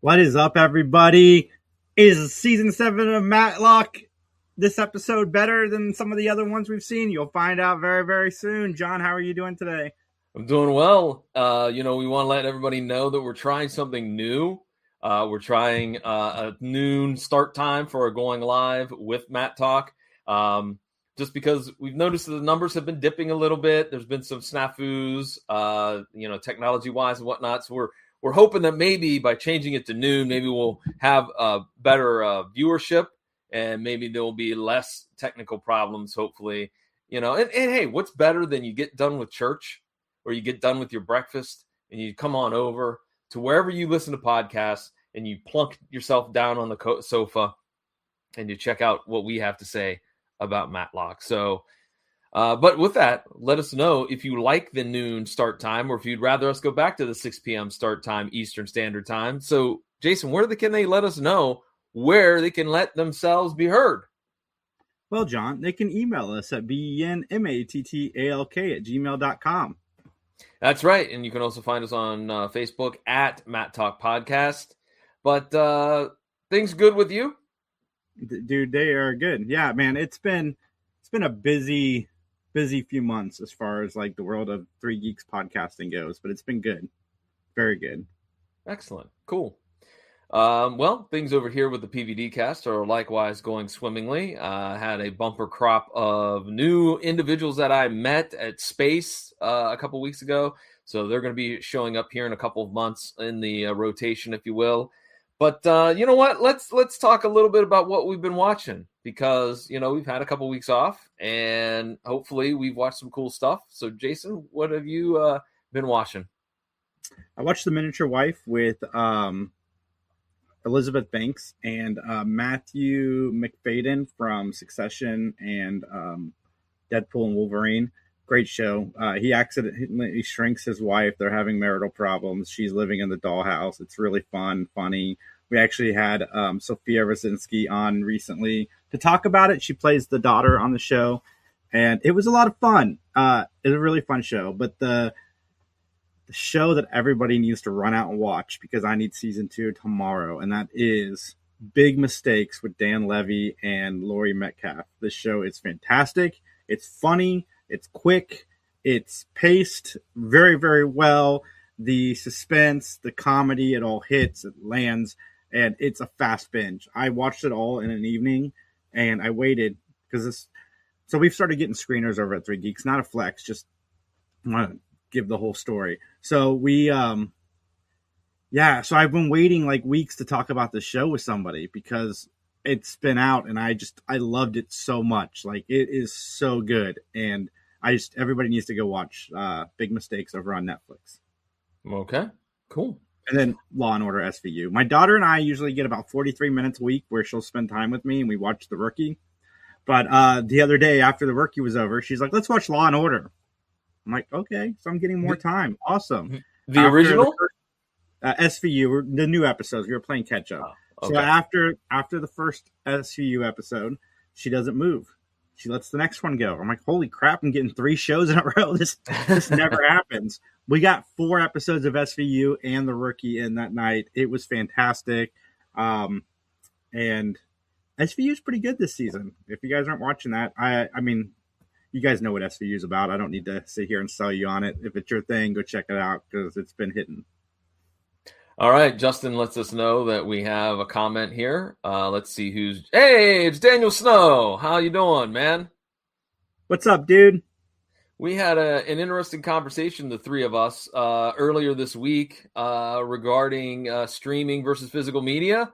What is up, everybody? Is season 7 of Matlock this episode better than some of the other ones we've seen? You'll find out very, very soon. John, how are you doing today? I'm doing well. We want to let everybody know that we're trying something new. We're trying a noon start time for going live with Mattalk. Just because we've noticed that the numbers have been dipping a little bit. There's been some snafus, technology-wise and whatnot. So we're hoping that maybe by changing it to noon, maybe we'll have a better viewership, and maybe there will be less technical problems, hopefully. And hey, what's better than you get done with church or you get done with your breakfast and you come on over to wherever you listen to podcasts and you plunk yourself down on the sofa and you check out what we have to say about Matlock. So, but with that, let us know if you like the noon start time or if you'd rather us go back to the 6 p.m. start time, Eastern Standard Time. So, Jason, can they let us know where they can let themselves be heard? Well, John, they can email us at benmattalk@gmail.com. That's right. And you can also find us on Facebook at Mattalk Podcast. But things good with you? Dude, they are good. Yeah, man, it's been a busy few months as far as like the world of Three Geeks podcasting goes, but it's been good. Very good. Excellent. Cool. Well, things over here with the PVD cast are likewise going swimmingly. Had a bumper crop of new individuals that I met at Space a couple weeks ago. So they're going to be showing up here in a couple of months in the rotation, if you will. But you know what? Let's talk a little bit about what we've been watching, because we've had a couple weeks off and hopefully we've watched some cool stuff. So Jason, what have you been watching? I watched The Miniature Wife with Elizabeth Banks and Matthew McFadden from Succession and Deadpool and Wolverine. Great show. He accidentally shrinks his wife. They're having marital problems. She's living in the dollhouse. It's really fun, funny. We actually had Sophia Rosinski on recently to talk about it. She plays the daughter on the show, and it was a lot of fun. It was a really fun show. But the show that everybody needs to run out and watch, because I need season 2 tomorrow, and that is Big Mistakes with Dan Levy and Laurie Metcalf. This show is fantastic. It's funny. It's quick. It's paced very, very well. The suspense, the comedy, it all hits, it lands, and it's a fast binge. I watched it all in an evening, and I waited so we've started getting screeners over at Three Geeks, not a flex, just want to give the whole story. So so I've been waiting like weeks to talk about the show with somebody because it's been out and I loved it so much. Like, it is so good. And everybody needs to go watch Big Mistakes over on Netflix. Okay, cool. And then Law and Order SVU. My daughter and I usually get about 43 minutes a week where she'll spend time with me and we watch The Rookie. But the other day after The Rookie was over, she's like, let's watch Law and Order. I'm like, okay, so I'm getting more time. Awesome. The original? SVU, the new episodes. We were playing catch up. Oh, okay. So after the first SVU episode, she doesn't move. She lets the next one go. I'm like, holy crap, I'm getting 3 shows in a row. This never happens. We got 4 episodes of SVU and The Rookie in that night. It was fantastic. And SVU is pretty good this season. If you guys aren't watching that, I mean, you guys know what SVU is about. I don't need to sit here and sell you on it. If it's your thing, go check it out because it's been hitting. All right, Justin lets us know that we have a comment here. Let's see Hey, it's Daniel Snow. How you doing, man? What's up, dude? We had an interesting conversation, the three of us, earlier this week regarding streaming versus physical media.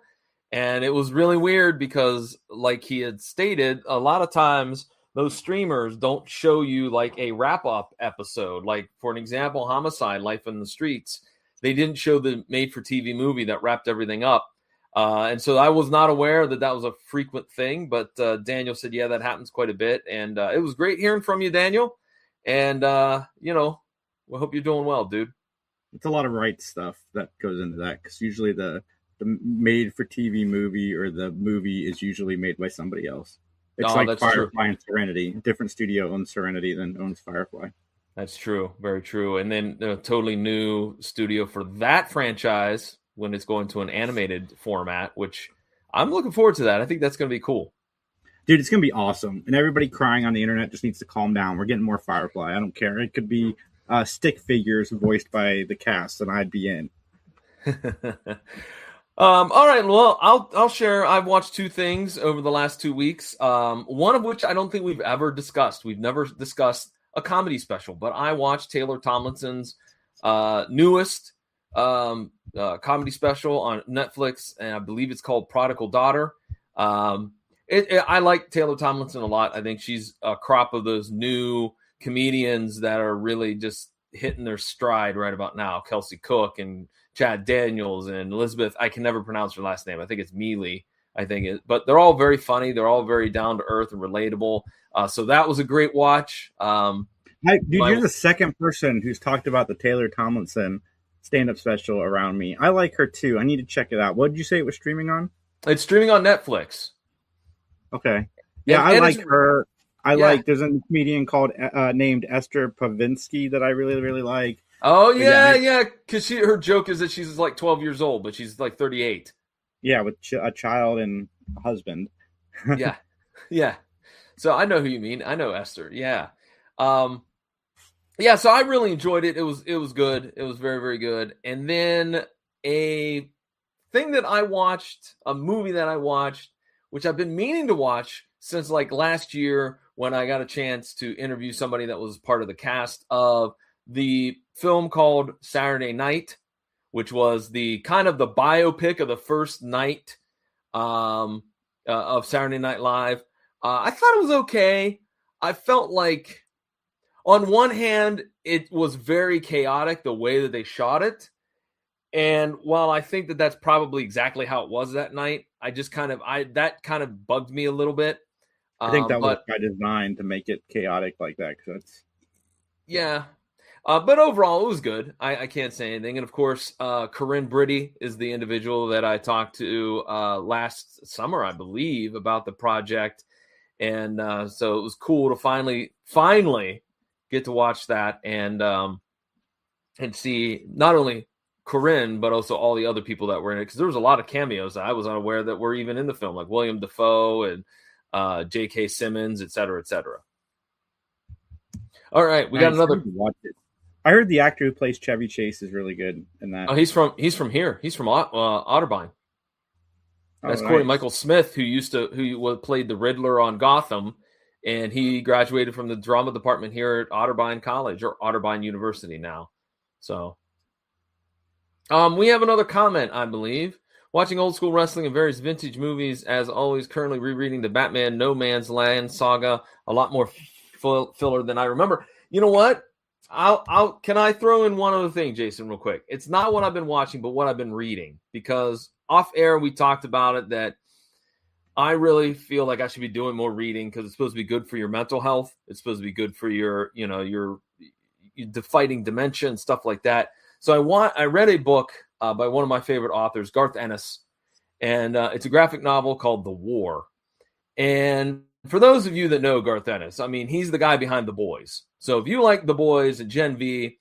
And it was really weird because, like he had stated, a lot of times those streamers don't show you like a wrap-up episode. Like, for an example, Homicide, Life in the Streets. They didn't show the made-for-TV movie that wrapped everything up. And so I was not aware that was a frequent thing. But Daniel said, yeah, that happens quite a bit. And it was great hearing from you, Daniel. And, we hope you're doing well, dude. It's a lot of rights stuff that goes into that. Because usually the made-for-TV movie or the movie is usually made by somebody else. It's like Firefly and Serenity. A different studio owns Serenity than owns Firefly. That's true. Very true. And then a totally new studio for that franchise when it's going to an animated format, which I'm looking forward to that. I think that's going to be cool. Dude, it's going to be awesome. And everybody crying on the internet just needs to calm down. We're getting more Firefly. I don't care. It could be stick figures voiced by the cast, and I'd be in. All right. Well, I'll share. I've watched two things over the last 2 weeks. One of which I don't think we've ever discussed. We've never discussed a comedy special, but I watched Taylor Tomlinson's newest comedy special on Netflix, and I believe it's called Prodigal Daughter. I like Taylor Tomlinson a lot. I think she's a crop of those new comedians that are really just hitting their stride right about now. Kelsey Cook and Chad Daniels and Elizabeth. I can never pronounce her last name. I think it's Mealy. But they're all very funny. They're all very down to earth and relatable. So that was a great watch. You're the second person who's talked about the Taylor Tomlinson stand-up special around me. I like her too. I need to check it out. What did you say it was streaming on? It's streaming on Netflix. Okay. Yeah, I like her. There's a comedian called named Esther Pavinsky that I really, really like. Oh, yeah. Because her joke is that she's like 12 years old, but she's like 38. Yeah, with a child and a husband. Yeah. So I know who you mean. I know Esther. Yeah. So I really enjoyed it. It was good. It was very, very good. And then a thing that I watched, a movie that I watched, which I've been meaning to watch since like last year when I got a chance to interview somebody that was part of the cast of the film called Saturday Night, which was the kind of the biopic of the first night of Saturday Night Live. I thought it was okay. I felt like on one hand, it was very chaotic the way that they shot it. And while I think that that's probably exactly how it was that night, that kind of bugged me a little bit. I think that was by design to make it chaotic like that. But overall, it was good. I can't say anything. And of course, Corinne Briddy is the individual that I talked to last summer, I believe, about the project. And so it was cool to finally get to watch that and see not only Corinne, but also all the other people that were in it. Because there was a lot of cameos that I was unaware that were even in the film, like William Dafoe and J.K. Simmons, et cetera, et cetera. All right, we got another. I heard the actor who plays Chevy Chase is really good in that. Oh, he's from here. He's from Otterbein. That's Corey Michael Smith, who played the Riddler on Gotham, and he graduated from the drama department here at Otterbein College or Otterbein University now. So, we have another comment, I believe. Watching old school wrestling and various vintage movies, as always. Currently rereading the Batman No Man's Land saga. A lot more filler than I remember. You know what? Can I throw in one other thing, Jason, real quick? It's not what I've been watching, but what I've been reading. Because off air, we talked about it that I really feel like I should be doing more reading because it's supposed to be good for your mental health. It's supposed to be good for your fighting dementia and stuff like that. So I read a book by one of my favorite authors, Garth Ennis, and it's a graphic novel called The War. And for those of you that know Garth Ennis, I mean, he's the guy behind The Boys. So if you like The Boys and Gen V,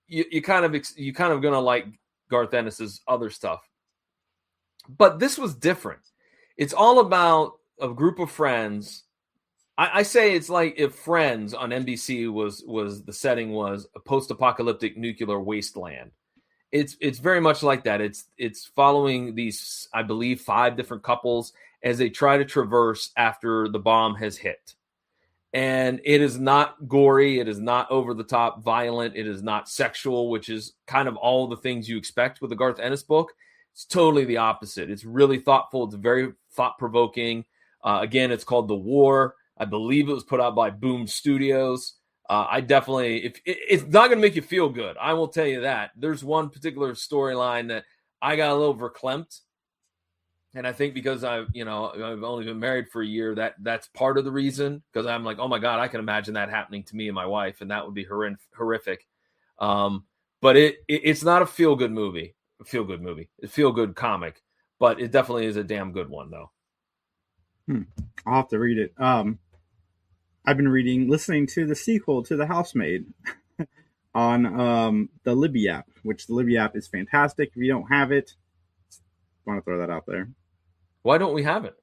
you kind of gonna like Garth Ennis's other stuff. But this was different. It's all about a group of friends. I say it's like if Friends on NBC was the setting was a post-apocalyptic nuclear wasteland. It's very much like that. It's following these, I believe, 5 different couples as they try to traverse after the bomb has hit. And it is not gory. It is not over-the-top violent. It is not sexual, which is kind of all the things you expect with the Garth Ennis book. It's totally the opposite. It's really thoughtful. It's very thought-provoking. Again, it's called The War. I believe it was put out by Boom Studios. I definitely, it's not going to make you feel good. I will tell you that. There's one particular storyline that I got a little verklempt. And I think because I've only been married for a year, that's part of the reason. Because I'm like, oh my God, I can imagine that happening to me and my wife, and that would be horrific. But it's not a feel-good movie. A feel-good comic, but it definitely is a damn good one, though. I'll have to read it. I've been listening to the sequel to The Housemaid. on the Libby app, which the Libby app is fantastic. If you don't have it, I want to throw that out there. Why don't we have it?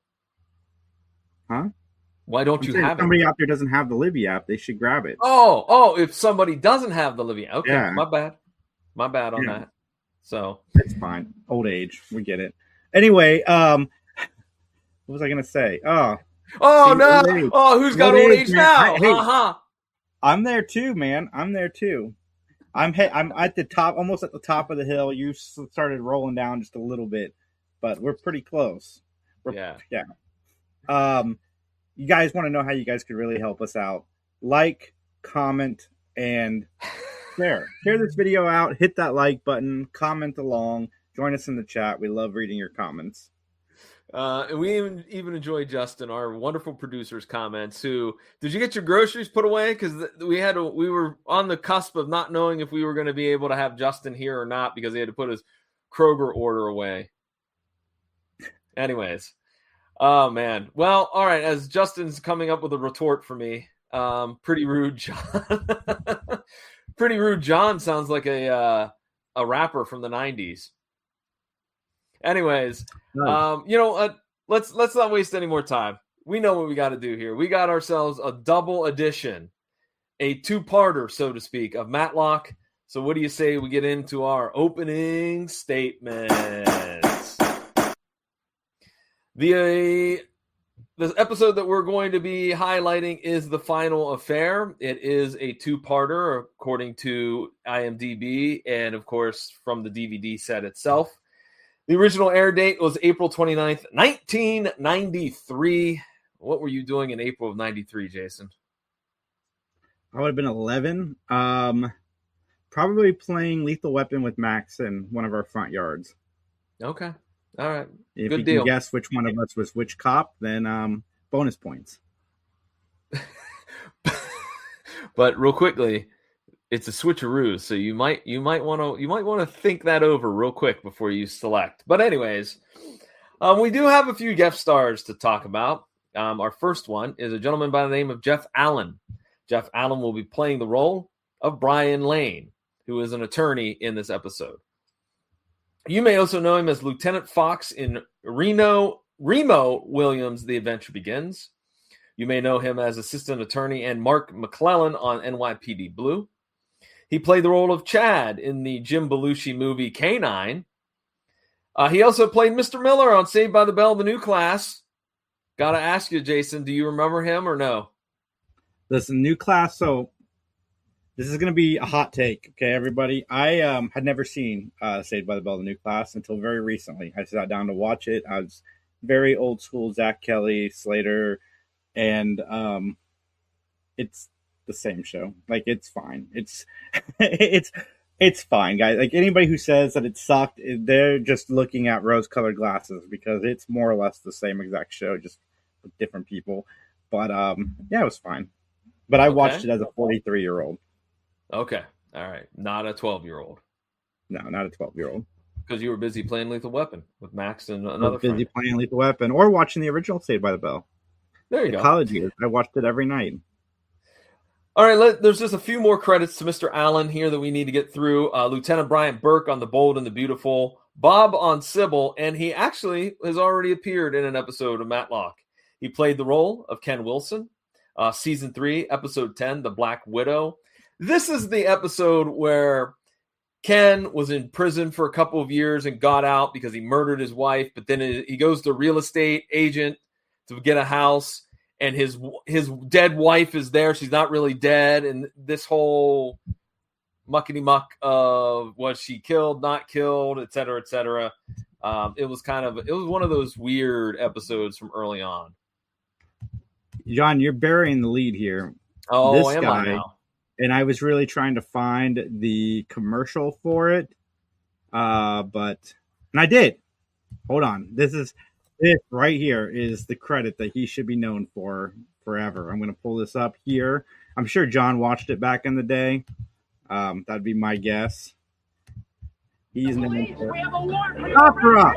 Huh? Why don't you have if somebody out there doesn't have the Libby app, they should grab it. Oh, if somebody doesn't have the Libby, okay, yeah. My bad on that. So it's fine. Old age, we get it. Anyway, what was I gonna say? No! Oh, who's got old age now? Hey, I'm there too, man. I'm there too. I'm at the top, almost at the top of the hill. You started rolling down just a little bit, but we're pretty close. Yeah. You guys want to know how you guys could really help us out? Like, comment, and share. Share this video out. Hit that like button. Comment along. Join us in the chat. We love reading your comments. And we even enjoy Justin, our wonderful producer's comments. Who did you get your groceries put away? Because we were on the cusp of not knowing if we were going to be able to have Justin here or not because he had to put his Kroger order away. Anyways, oh man. Well, all right. As Justin's coming up with a retort for me, Pretty Rude John. Pretty Rude John sounds like a rapper from the 90s. Anyways, nice. Let's not waste any more time. We know what we got to do here. We got ourselves a double edition, a two-parter, so to speak, of Matlock. So what do you say we get into our opening statements? The episode that we're going to be highlighting is The Final Affair. It is a two-parter, according to IMDb, and of course from the DVD set itself. The original air date was April 29th, 1993. What were you doing in April of 93, Jason? I would have been 11. Probably playing Lethal Weapon with Max in one of our front yards. Okay. All right. If Good you deal. Can guess which one of us was which cop, then bonus points. But real quickly, it's a switcheroo, so you might want to think that over real quick before you select. But anyways, we do have a few guest stars to talk about. Our first one is a gentleman by the name of Jeff Allen. Jeff Allen will be playing the role of Brian Lane, who is an attorney in this episode. You may also know him as Lieutenant Fox in Remo Williams' The Adventure Begins. You may know him as assistant attorney and Mark McClellan on NYPD Blue. He played the role of Chad in the Jim Belushi movie K-9. He also played Mr. Miller on Saved by the Bell, The New Class. Got to ask you, Jason, do you remember him or no? Listen, New Class, so this is going to be a hot take, okay, everybody? I had never seen Saved by the Bell, The New Class until very recently. I sat down to watch it. I was very old school, Zach Kelly, Slater, and it's the same show. Like, it's fine. It's fine, guys. Like, anybody who says that it sucked, they're just looking at rose-colored glasses because it's more or less the same exact show, just with different people. But yeah, it was fine. But I watched it as a 43-year-old. Okay. All right. Not a 12-year-old. No, not a 12-year-old. Because you were busy playing Lethal Weapon with Max and another friend. Busy playing Lethal Weapon or watching the original Saved by the Bell. There you go. College years, I watched it every night. All right, there's just a few more credits to Mr. Allen here that we need to get through. Lieutenant Brian Burke on The Bold and the Beautiful, Bob on Sybil, and he actually has already appeared in an episode of Matlock. He played the role of Ken Wilson, Season 3, Episode 10, The Black Widow. This is the episode where Ken was in prison for a couple of years and got out because he murdered his wife, but then he goes to a real estate agent to get a house. And his dead wife is there. She's not really dead. And this whole muckety-muck of was she killed, not killed, et cetera, et cetera. It was one of those weird episodes from early on. John, you're burying the lead here. Oh, this am guy, I now? And I was really trying to find the commercial for it. And I did. Hold on. This right here is the credit that he should be known for forever. I'm going to pull this up here. I'm sure John watched it back in the day. That'd be my guess. He's known for Cop Rock.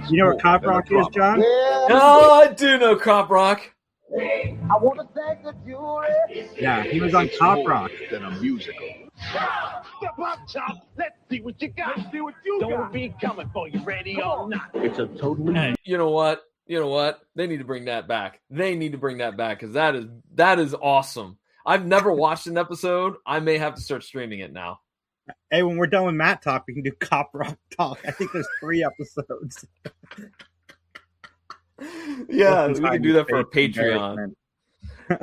You know what Cop Rock is, John? Oh, I do know Cop Rock. I want to thank the jury. Yeah, he was on Cop Rock. Than a musical. Step up, Chop. Let's see what you got. Let's see what you got. Don't be coming for you, ready or not. It's a totally. Hey, you know what? They need to bring that back. They need to bring that back because that is awesome. I've never watched an episode. I may have to start streaming it now. Hey, when we're done with Mattalk, we can do Cop Rock Talk. I think there's 3 episodes. Yeah, we can do that for a Patreon.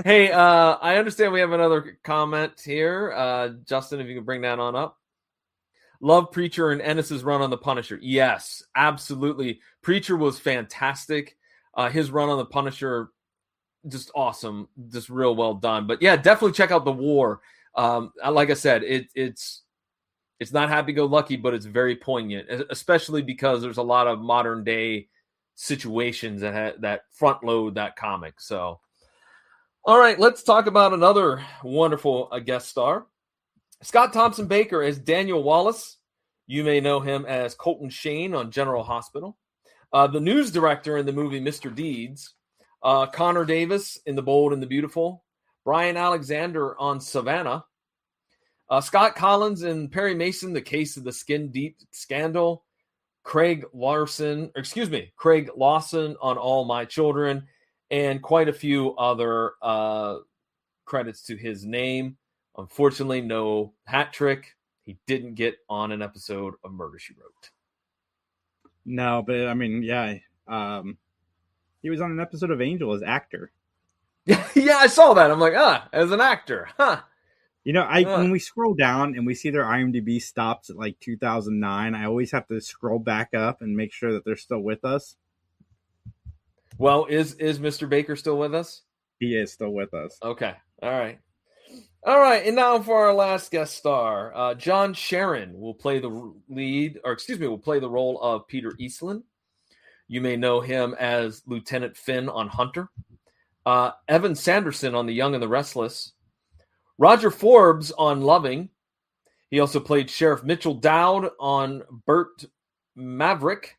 Hey, I understand we have another comment here. Justin, if you can bring that on up. Love Preacher and Ennis's run on the Punisher. Yes, absolutely. Preacher was fantastic. His run on the Punisher, just awesome. Just real well done. But yeah, definitely check out The War. Like I said, it's not happy-go-lucky, but it's very poignant, especially because there's a lot of modern-day situations that front-load that comic. So, all right, let's talk about another wonderful guest star. Scott Thompson Baker as Daniel Wallace. You may know him as Colton Shane on General Hospital. The news director in the movie Mr. Deeds. Connor Davis in The Bold and the Beautiful. Brian Alexander on Savannah. Scott Collins and Perry Mason, The Case of the Skin Deep Scandal. Craig Lawson on All My Children. And quite a few other credits to his name. Unfortunately, no hat trick. He didn't get on an episode of Murder, She Wrote. No, but I mean, yeah. He was on an episode of Angel as actor. Yeah, I saw that. I'm like, as an actor. Huh. You know, when we scroll down and we see their IMDb stops at like 2009, I always have to scroll back up and make sure that they're still with us. Well, is Mr. Baker still with us? He is still with us. Okay. All right. And now for our last guest star, John Sharon will play the role of Peter Eastland. You may know him as Lieutenant Finn on Hunter. Evan Sanderson on The Young and the Restless. Roger Forbes on Loving. He also played Sheriff Mitchell Dowd on Burt Maverick.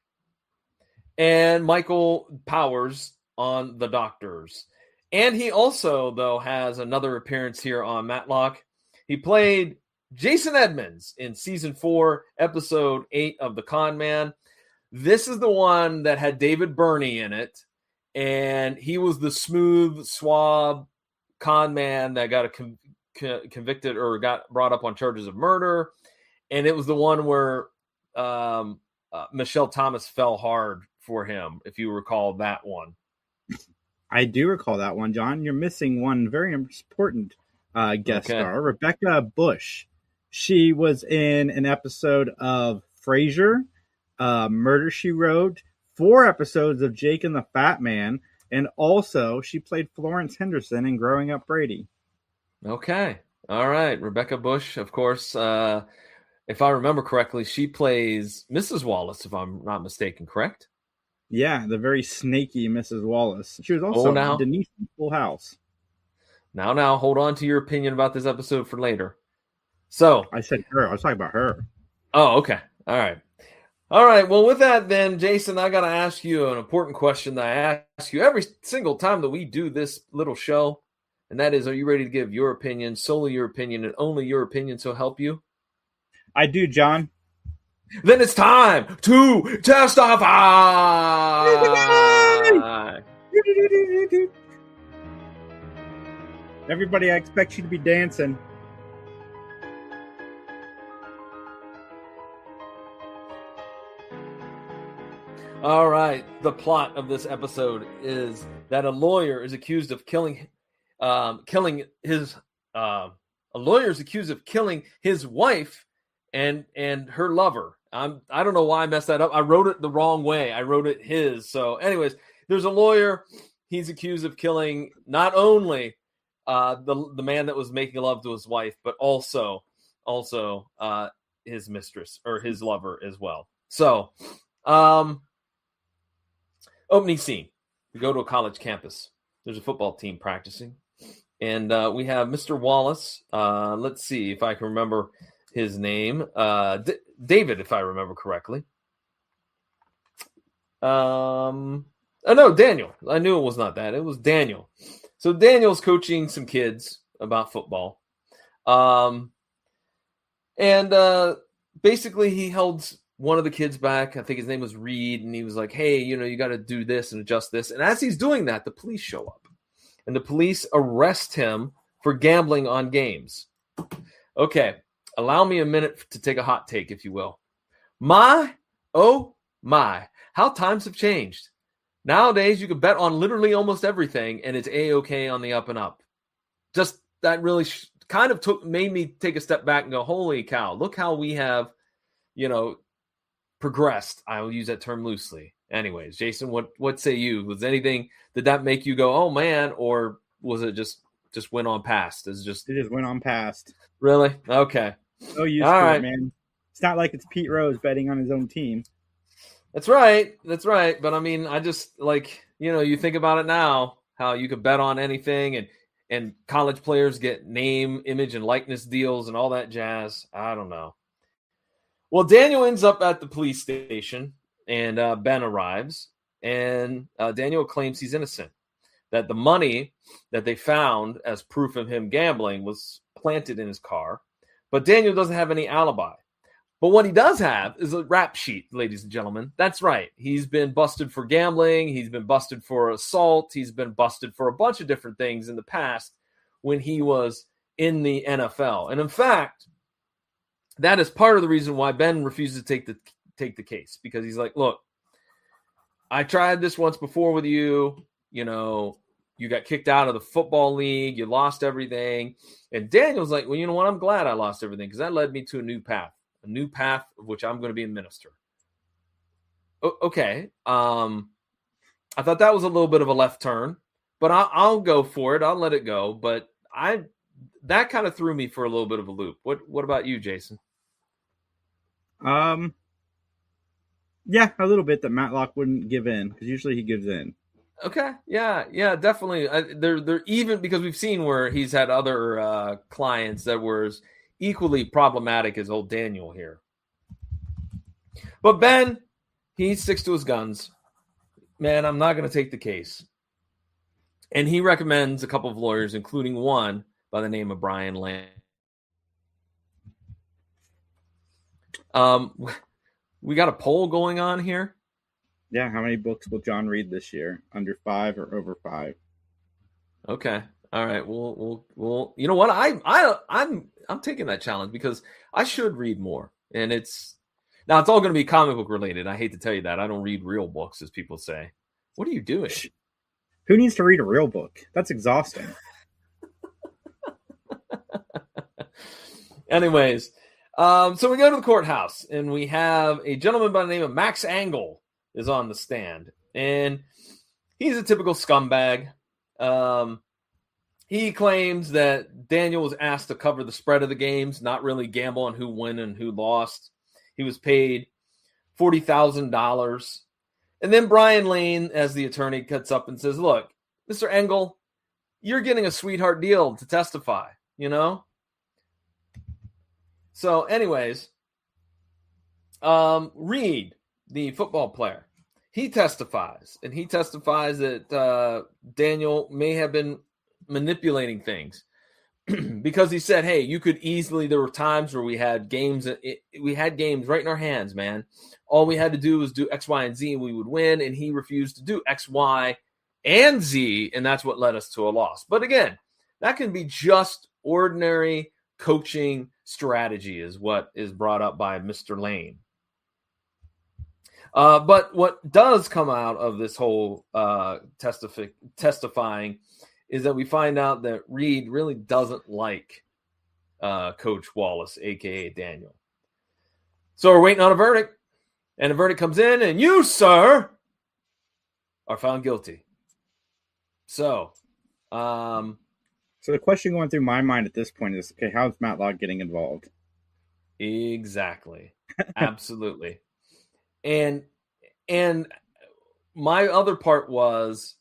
And Michael Powers on The Doctors. And he also, though, has another appearance here on Matlock. He played Jason Edmonds in Season 4, Episode 8 of The Con Man. This is the one that had David Burney in it. And he was the smooth, suave con man that got convicted or got brought up on charges of murder. And it was the one where Michelle Thomas fell hard for him, if you recall that one. I do recall that one, John. You're missing one very important guest star, Rebecca Bush. She was in an episode of Frasier, Murder, She Wrote, 4 episodes of Jake and the Fat Man, and also she played Florence Henderson in Growing Up Brady. Okay. All right. Rebecca Bush, of course, if I remember correctly, she plays Mrs. Wallace, if I'm not mistaken, correct? Yeah, the very snaky Mrs. Wallace. She was also Denise in Full House. Now, hold on to your opinion about this episode for later. So I said her. I was talking about her. Oh, okay. All right. Well, with that, then, Jason, I got to ask you an important question that I ask you every single time that we do this little show, and that is, are you ready to give your opinion, solely your opinion, and only your opinion, so help you? I do, John. Then it's time to testify. Everybody, I expect you to be dancing. All right. The plot of this episode is that a lawyer is accused of killing his wife and her lover. I don't know why I messed that up. I wrote it the wrong way. I wrote it his. So anyways, there's a lawyer. He's accused of killing not only the man that was making love to his wife, but also his mistress or his lover as well. So opening scene. We go to a college campus. There's a football team practicing. And we have Mr. Wallace. Let's see if I can remember his name. David, if I remember correctly. No, Daniel. I knew it was not that. It was Daniel. So Daniel's coaching some kids about football. Basically he held one of the kids back. I think his name was Reed. And he was like, hey, you got to do this and adjust this. And as he's doing that, the police show up. And the police arrest him for gambling on games. Okay, allow me a minute to take a hot take, if you will. Oh my, how times have changed. Nowadays, you can bet on literally almost everything, and it's A-okay on the up and up. Just that really kind of made me take a step back and go, holy cow, look how we have, progressed. I will use that term loosely. Anyways, Jason, what say you? Did that make you go, oh man, or was it just went on past? It just went on past. Really? Okay. So used to it, man. It's not like it's Pete Rose betting on his own team. That's right. But I mean, I just you think about it now, how you could bet on anything and college players get name, image, and likeness deals and all that jazz. I don't know. Well, Daniel ends up at the police station and Ben arrives and Daniel claims he's innocent, that the money that they found as proof of him gambling was planted in his car, but Daniel doesn't have any alibi. But what he does have is a rap sheet, ladies and gentlemen. That's right. He's been busted for gambling. He's been busted for assault. He's been busted for a bunch of different things in the past when he was in the NFL. And in fact, that is part of the reason why Ben refuses to take the case, because he's like, look, I tried this once before with you. You got kicked out of the football league. You lost everything. And Daniel's like, well, you know what? I'm glad I lost everything because that led me to a new path of which I'm going to be a minister. Okay. I thought that was a little bit of a left turn, but I'll go for it. I'll let it go. But that kind of threw me for a little bit of a loop. What about you, Jason? Yeah, a little bit that Matlock wouldn't give in because usually he gives in. Okay. Yeah, definitely. They're even because we've seen where he's had other clients that were equally problematic as old Daniel here. But Ben, he sticks to his guns. Man, I'm not going to take the case. And he recommends a couple of lawyers, including one by the name of Brian Lane. We got a poll going on here. Yeah, how many books will John read this year? Under 5 or over 5? Okay, all right. We'll. You know what? I'm taking that challenge because I should read more, and it's all going to be comic book related. I hate to tell you that I don't read real books, as people say. What are you doing? Who needs to read a real book? That's exhausting. Anyways, so we go to the courthouse, and we have a gentleman by the name of Max Angle is on the stand, and he's a typical scumbag. He claims that Daniel was asked to cover the spread of the games, not really gamble on who won and who lost. He was paid $40,000. And then Brian Lane, as the attorney, cuts up and says, look, Mr. Engel, you're getting a sweetheart deal to testify, So anyways, Reed, the football player, he testifies. And he testifies that Daniel may have been manipulating things because he said, hey, you could easily, there were times where we had games right in our hands, man. All we had to do was do X, Y, and Z and we would win. And he refused to do X, Y, and Z. And that's what led us to a loss. But again, that can be just ordinary coaching strategy is what is brought up by Mr. Lane. But what does come out of this whole testifying is that we find out that Reed really doesn't like Coach Wallace, a.k.a. Daniel. So we're waiting on a verdict, and the verdict comes in, and you, sir, are found guilty. So the question going through my mind at this point is, okay, how's Matlock getting involved? Exactly. Absolutely. And my other part was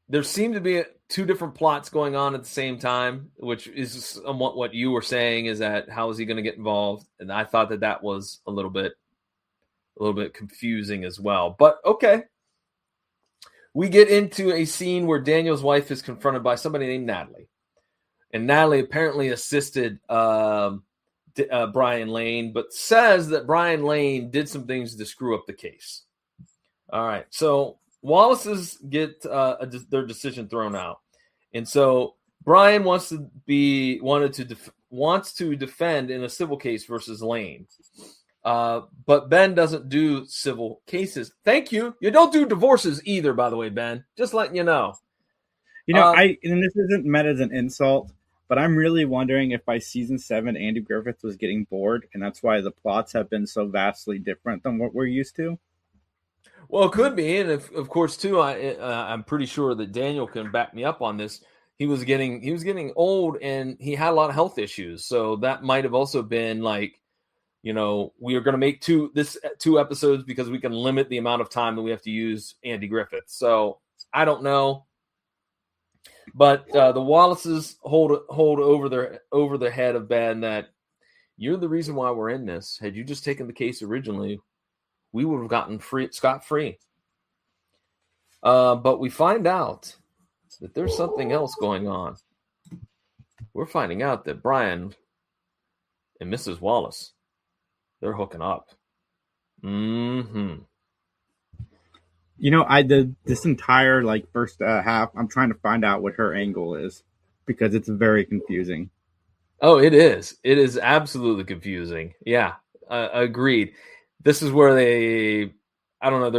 there seemed to be two different plots going on at the same time, which is somewhat what you were saying, is that how is he going to get involved? And I thought that was a little bit confusing as well. But okay. we get into a scene where Daniel's wife is confronted by somebody named Natalie. And Natalie apparently assisted Brian Lane, but says that Brian Lane did some things to screw up the case. All right. So Wallace's get their decision thrown out. And so Brian wants to defend in a civil case versus Lane. But Ben doesn't do civil cases. Thank you. You don't do divorces either, by the way, Ben. Just letting you know. And this isn't meant as an insult, but I'm really wondering if by season 7, Andy Griffith was getting bored, and that's why the plots have been so vastly different than what we're used to. Well, it could be, and of course, too, I'm pretty sure that Daniel can back me up on this. He was getting old, and he had a lot of health issues, so that might have also been like, we are going to make two episodes because we can limit the amount of time that we have to use Andy Griffith. So I don't know, but the Wallaces hold over the head of Ben that you're the reason why we're in this. Had you just taken the case originally, we would have gotten scot-free. But we find out that there's something else going on. We're finding out that Brian and Mrs. Wallace, they're hooking up. Mm-hmm. I did this entire first half. I'm trying to find out what her angle is because it's very confusing. Oh, it is. It is absolutely confusing. Yeah, agreed. This is where they're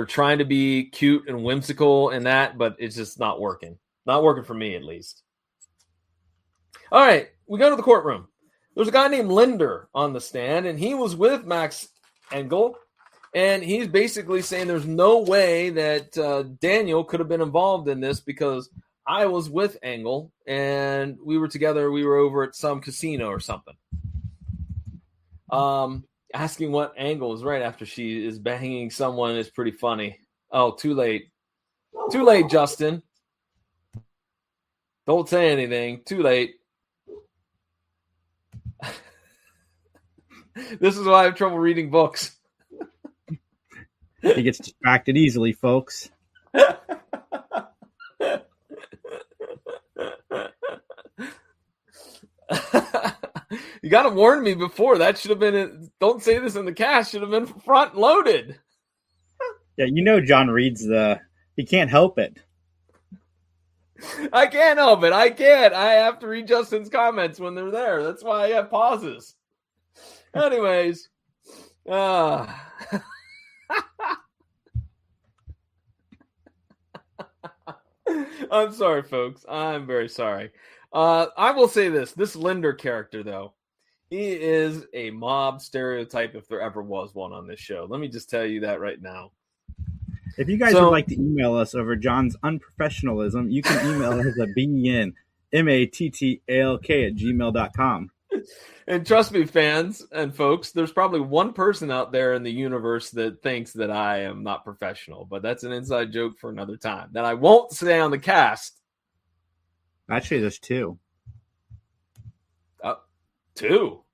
trying to be cute and whimsical and that, but it's just not working. Not working for me, at least. All right, we go to the courtroom. There's a guy named Linder on the stand, and he was with Max Engel, and he's basically saying there's no way that Daniel could have been involved in this because I was with Engel, and we were together. We were over at some casino or something. Asking what Engel is right after she is banging someone is pretty funny. Oh, too late. Too late, Justin. Don't say anything. Too late. This is why I have trouble reading books. He gets distracted easily, folks. You got to warn me before. That should have been don't say this in the cast. Should have been front loaded. Yeah, John reads he can't help it. I can't help it. I can't. I have to read Justin's comments when they're there. That's why I have pauses. Anyways. I'm sorry, folks. I'm very sorry. I will say this Linder character, though, he is a mob stereotype if there ever was one on this show. Let me just tell you that right now. If you guys would like to email us over John's unprofessionalism, you can email us at benmattalk@gmail.com. And trust me, fans and folks, there's probably one person out there in the universe that thinks that I am not professional, but that's an inside joke for another time that I won't say on the cast. Actually, there's two. Two?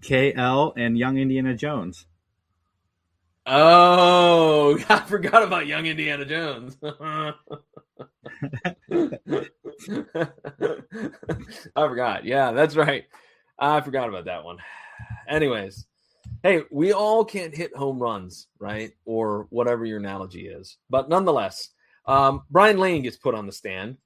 KL and Young Indiana Jones. Oh, I forgot about Young Indiana Jones. I forgot. Yeah, that's right. I forgot about that one. Anyways, hey, we all can't hit home runs, right? Or whatever your analogy is. But nonetheless, Brian Lane gets put on the stand.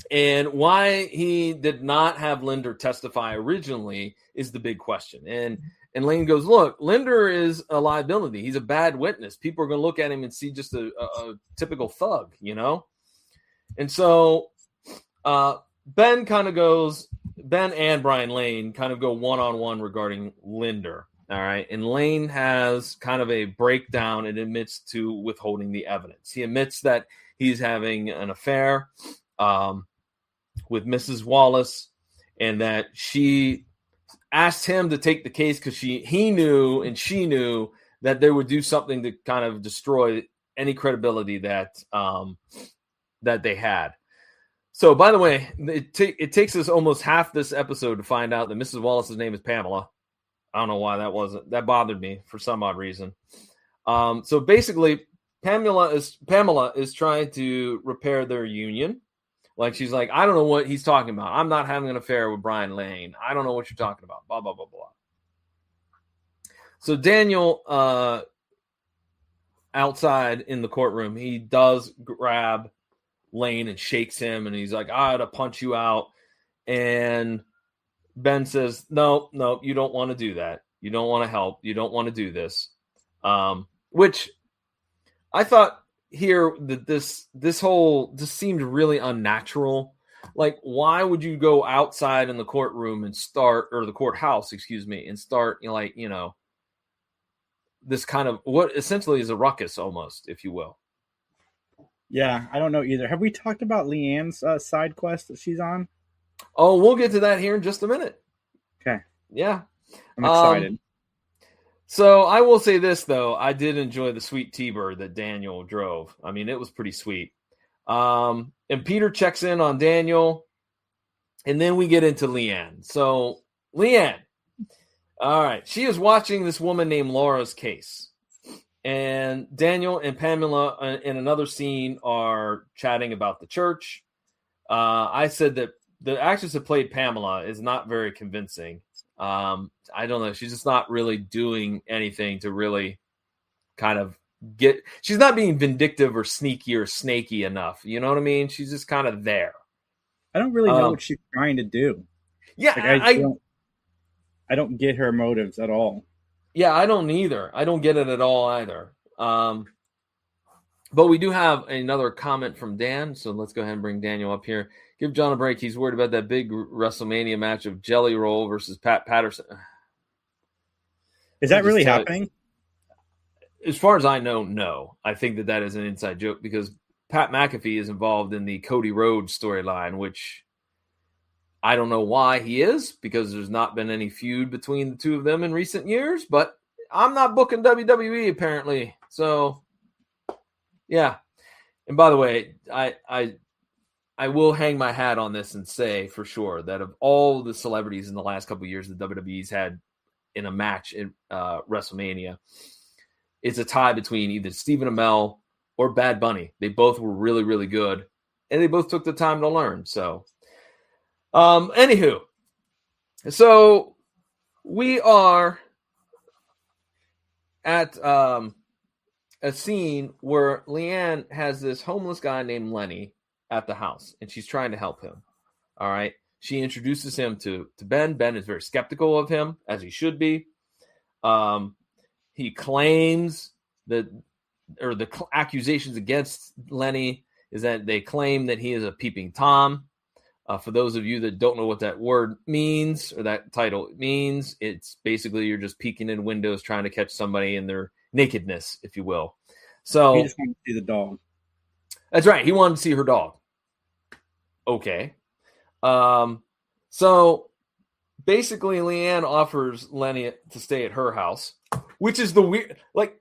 And why he did not have Linder testify originally is the big question. And Lane goes, look, Linder is a liability. He's a bad witness. People are going to look at him and see just a typical thug, And so Ben and Brian Lane kind of go one-on-one regarding Linder. All right. And Lane has kind of a breakdown and admits to withholding the evidence. He admits that he's having an affair with Mrs. Wallace and that she asked him to take the case because he knew and she knew that they would do something to kind of destroy any credibility that they had. So, by the way, it takes us almost half this episode to find out that Mrs. Wallace's name is Pamela. I don't know why that bothered me for some odd reason. So basically, Pamela is trying to repair their union. Like, she's like, I don't know what he's talking about. I'm not having an affair with Brian Lane. I don't know what you're talking about. Blah, blah, blah, blah. So Daniel, outside in the courtroom, he does grab Lane and shakes him, and he's like, I ought to punch you out. And Ben says, no, you don't want to do that. You don't want to help. You don't want to do this. Which I thought here that this seemed really unnatural. Like, why would you go outside in the courtroom and start, or the courthouse, excuse me, and start, this kind of what essentially is a ruckus almost, if you will. Yeah, I don't know either. Have we talked about Leanne's side quest that she's on? Oh, we'll get to that here in just a minute. Okay. Yeah. I'm excited. So I will say this, though. I did enjoy the sweet T-Bird that Daniel drove. I mean, it was pretty sweet. And Peter checks in on Daniel, and then we get into Leanne. So Leanne, all right, she is watching this woman named Laura's case. And Daniel and Pamela in another scene are chatting about the church. I said that the actress that played Pamela is not very convincing. I don't know. She's just not really doing anything to really kind of she's not being vindictive or sneaky or snaky enough. You know what I mean? She's just kind of there. I don't really know what she's trying to do. Yeah. Like, I don't get her motives at all. Yeah, I don't either. I don't get it at all either. But we do have another comment from Dan. So let's go ahead and bring Daniel up here. Give John a break. He's worried about that big WrestleMania match of Jelly Roll versus Pat Patterson. Is that really happening? As far as I know, no. I think that is an inside joke because Pat McAfee is involved in the Cody Rhodes storyline, which I don't know why he is, because there's not been any feud between the two of them in recent years, but I'm not booking WWE apparently. So, yeah. And by the way, I will hang my hat on this and say for sure that of all the celebrities in the last couple of years that WWE's had in a match in WrestleMania, it's a tie between either Stephen Amell or Bad Bunny. They both were really, really good, and they both took the time to learn. So, anywho, so we are at a scene where Leanne has this homeless guy named Lenny at the house, and she's trying to help him. All right. She introduces him to Ben. Ben is very skeptical of him, as he should be. He claims the accusations against Lenny is that they claim that he is a peeping Tom. For those of you that don't know what that word means or that title means, it's basically you're just peeking in windows trying to catch somebody in their nakedness, if you will. So he just wanted to see the dog. That's right. He wanted to see her dog. Okay. So basically Leanne offers Lenny to stay at her house, which is the weird, like,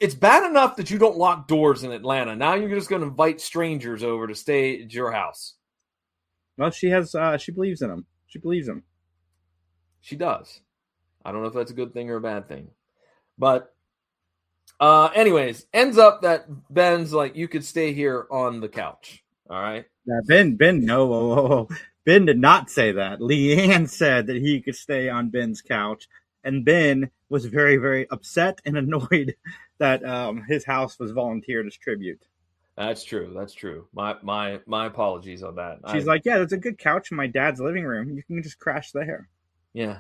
it's bad enough that you don't lock doors in Atlanta. Now you're just going to invite strangers over to stay at your house. Well, she believes in him. She believes him. She does. I don't know if that's a good thing or a bad thing, but anyways, ends up that Ben's like, you could stay here on the couch. All right. Yeah, Ben, no. Ben did not say that. Leanne said that he could stay on Ben's couch, and Ben was very, very upset and annoyed that his house was volunteered as tribute. That's true. That's true. My apologies on that. She's like, yeah, that's a good couch in my dad's living room. You can just crash there. Yeah.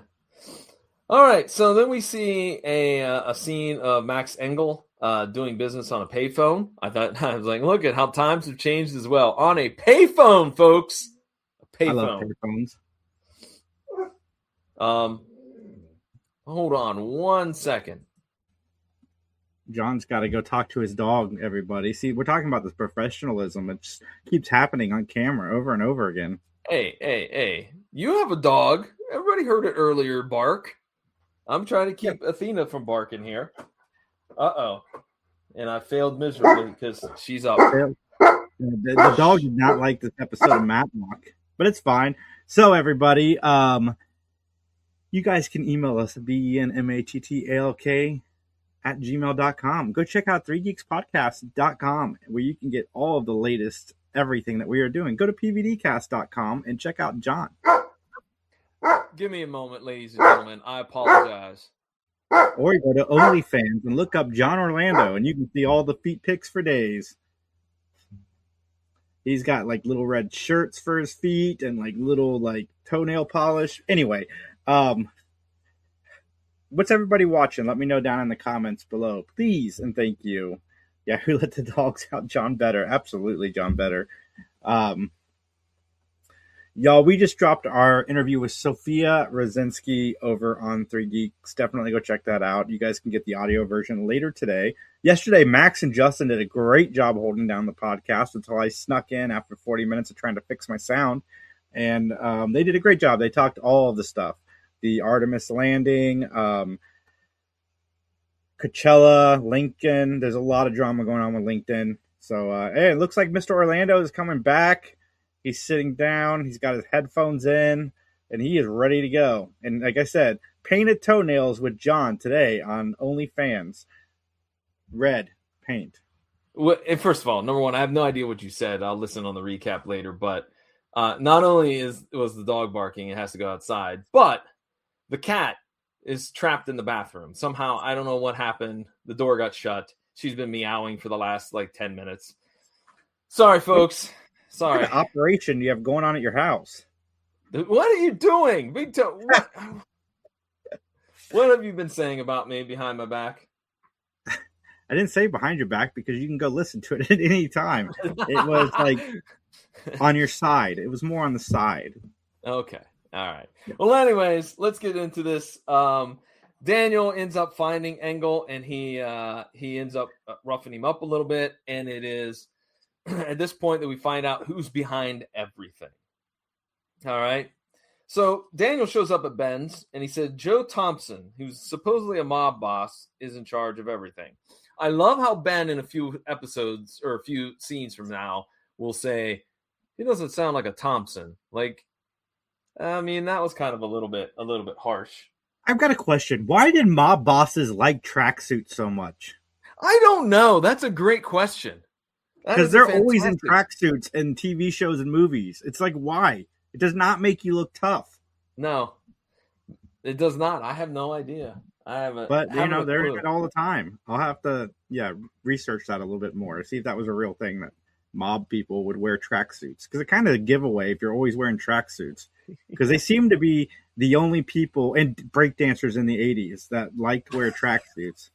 All right. So then we see a scene of Max Engel doing business on a payphone. I was like, look at how times have changed as well. On a payphone, folks. A payphone. I love payphones. Hold on 1 second. John's got to go talk to his dog, everybody. See, we're talking about this professionalism. It just keeps happening on camera over and over again. Hey. You have a dog. Everybody heard it earlier bark. I'm trying to keep Athena from barking here. Uh-oh. And I failed miserably because she's up. The dog did not like this episode of Matlock, but it's fine. So, everybody, you guys can email us at benmattalk gmail.com. Go check out 3geekspodcast.com where you can get all of the latest everything that we are doing. Go to pvdcast.com and check out John. Give me a moment, ladies and gentlemen. I apologize. Or you go to OnlyFans and look up John Orlando and you can see all the feet pics for days. He's got like little red shirts for his feet and like little like toenail polish. Anyway, what's everybody watching? Let me know down in the comments below, please, and thank you. Yeah, who let the dogs out? John Better. Absolutely, John Better. Y'all, we just dropped our interview with Sophia Rosinski over on 3 Geeks. Definitely go check that out. You guys can get the audio version later today. Yesterday, Max and Justin did a great job holding down the podcast until I snuck in after 40 minutes of trying to fix my sound. And they did a great job. They talked all of the stuff. The Artemis landing, Coachella, Lincoln. There's a lot of drama going on with LinkedIn. So, hey, it looks like Mr. Orlando is coming back. He's sitting down. He's got his headphones in, and he is ready to go. And like I said, painted toenails with John today on OnlyFans. Red paint. Well, first of all, number one, I have no idea what you said. I'll listen on the recap later. But not only was the dog barking, it has to go outside, but the cat is trapped in the bathroom. Somehow, I don't know what happened. The door got shut. She's been meowing for the last, 10 minutes. Sorry, folks. Sorry. What operation do you have going on at your house? What are you doing? What have you been saying about me behind my back? I didn't say behind your back because you can go listen to it at any time. It was like on your side. It was more on the side. Okay. All right. Well, anyways, let's get into this. Daniel ends up finding Engel, and he ends up roughing him up a little bit, and it is at this point that we find out who's behind everything. All right. So Daniel shows up at Ben's, and he said Joe Thompson, who's supposedly a mob boss, is in charge of everything. I love how Ben, in a few episodes or a few scenes from now, will say, he doesn't sound like a Thompson. I mean, that was kind of a little bit harsh. I've got a question. Why did mob bosses like tracksuits so much? I don't know. That's a great question. Because they're always in tracksuits in TV shows and movies. It's like, why? It does not make you look tough. No, it does not. I have no idea. But, they're in it all the time. I'll have to, research that a little bit more. See if that was a real thing that mob people would wear tracksuits. Because it's kind of a giveaway if you're always wearing tracksuits. Because they seem to be the only people, and breakdancers in the 80s, that liked to wear tracksuits.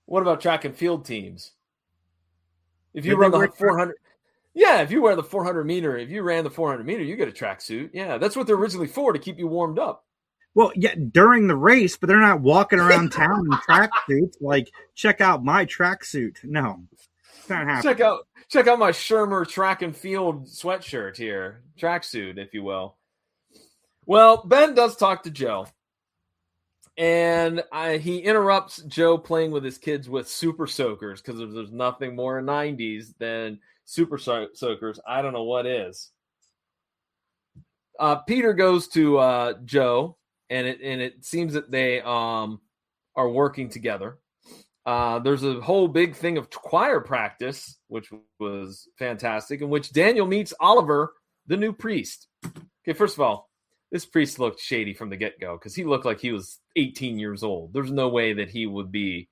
What about track and field teams? If you run the 400, if you wear the 400 meter, if you ran the 400 meter, you get a tracksuit. Yeah, that's what they're originally for, to keep you warmed up. Well, yeah, during the race, but they're not walking around town in tracksuits. Like, check out my tracksuit. No, it's not happening. Check out my Shermer track and field sweatshirt here, tracksuit, if you will. Well, Ben does talk to Joe. And he interrupts Joe playing with his kids with super soakers, because if there's nothing more 90s than super soakers, I don't know what is. Peter goes to Joe, and it seems that they are working together. There's a whole big thing of choir practice, which was fantastic, in which Daniel meets Oliver, the new priest. Okay, first of all, this priest looked shady from the get-go because he looked like he was 18 years old. There's no way that he would be,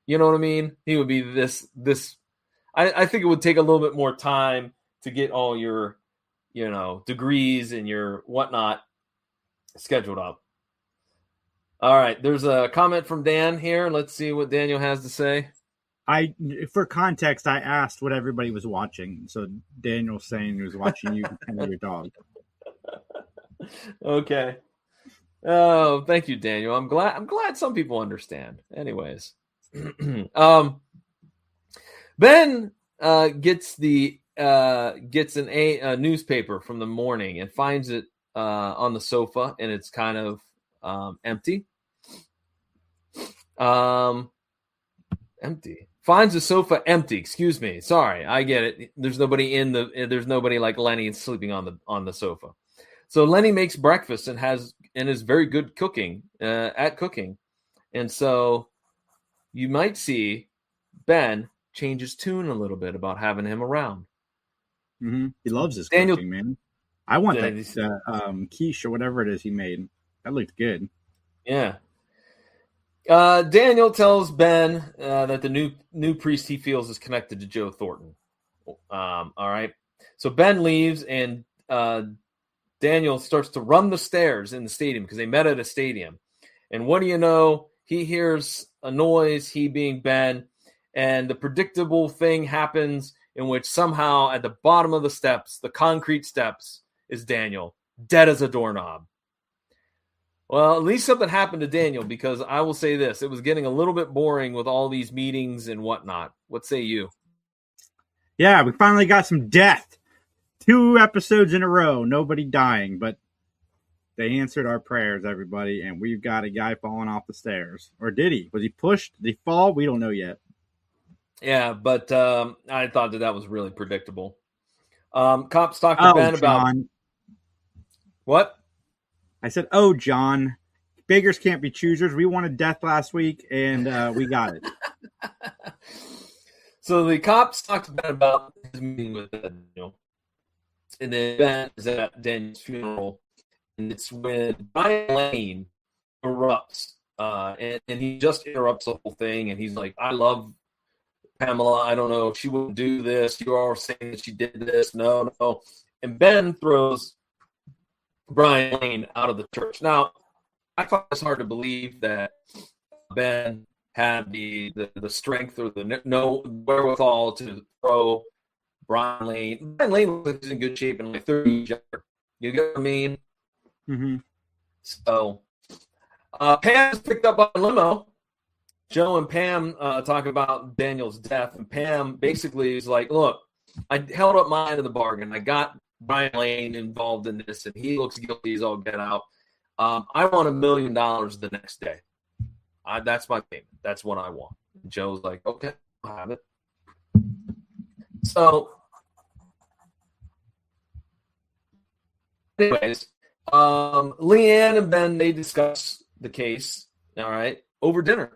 you know what I mean? He would be this. I think it would take a little bit more time to get all your, degrees and your whatnot scheduled up. All right, there's a comment from Dan here. Let's see what Daniel has to say. For context, I asked what everybody was watching. So Daniel's saying he was watching you and your dog. Okay. Oh, thank you, Daniel. I'm glad some people understand. Anyways, Ben gets a newspaper from the morning and finds it on the sofa, and it's kind of empty. Empty. Finds the sofa empty. Excuse me. Sorry, I get it. There's nobody like Lenny sleeping on the sofa. So Lenny makes breakfast and is very good at cooking. And so you might see Ben change his tune a little bit about having him around. Mm-hmm. He loves his Daniel- cooking, man. I want that quiche or whatever it is he made. That looked good. Yeah. Daniel tells Ben that the new priest he feels is connected to Joe Thornton. All right. So Ben leaves, and Daniel starts to run the stairs in the stadium because they met at a stadium. And what do you know? He hears a noise, he being Ben, and the predictable thing happens in which somehow at the bottom of the steps, the concrete steps, is Daniel, dead as a doorknob. Well, at least something happened to Daniel, because I will say this, it was getting a little bit boring with all these meetings and whatnot. What say you? Yeah, we finally got some death. 2 episodes in a row, nobody dying, but they answered our prayers, everybody, and we've got a guy falling off the stairs. Or did he? Was he pushed? Did he fall? We don't know yet. Yeah, but I thought that was really predictable. Cops talked to Ben about... What? I said, oh, John, beggars can't be choosers. We wanted death last week, and we got it. So the cops talked to Ben about his meeting with Daniel. And then Ben is at Daniel's funeral. And it's when Brian Lane erupts. And he just interrupts the whole thing. And he's like, I love Pamela. I don't know. She wouldn't do this. You are saying that she did this. No. And Ben throws Brian Lane out of the church. Now, I find it's hard to believe that Ben had the strength or the no wherewithal to throw Brian Lane. Brian Lane was in good shape in like 30 yards. You get what I mean? Mm-hmm. So, Pam's picked up on limo. Joe and Pam talk about Daniel's death, and Pam basically is like, look, I held up my end of the bargain. I got Brian Lane involved in this, and he looks guilty as all get out. I want $1 million the next day. That's my payment. That's what I want. And Joe's like, okay, I'll have it. So, anyways, Leanne and Ben, they discuss the case, all right, over dinner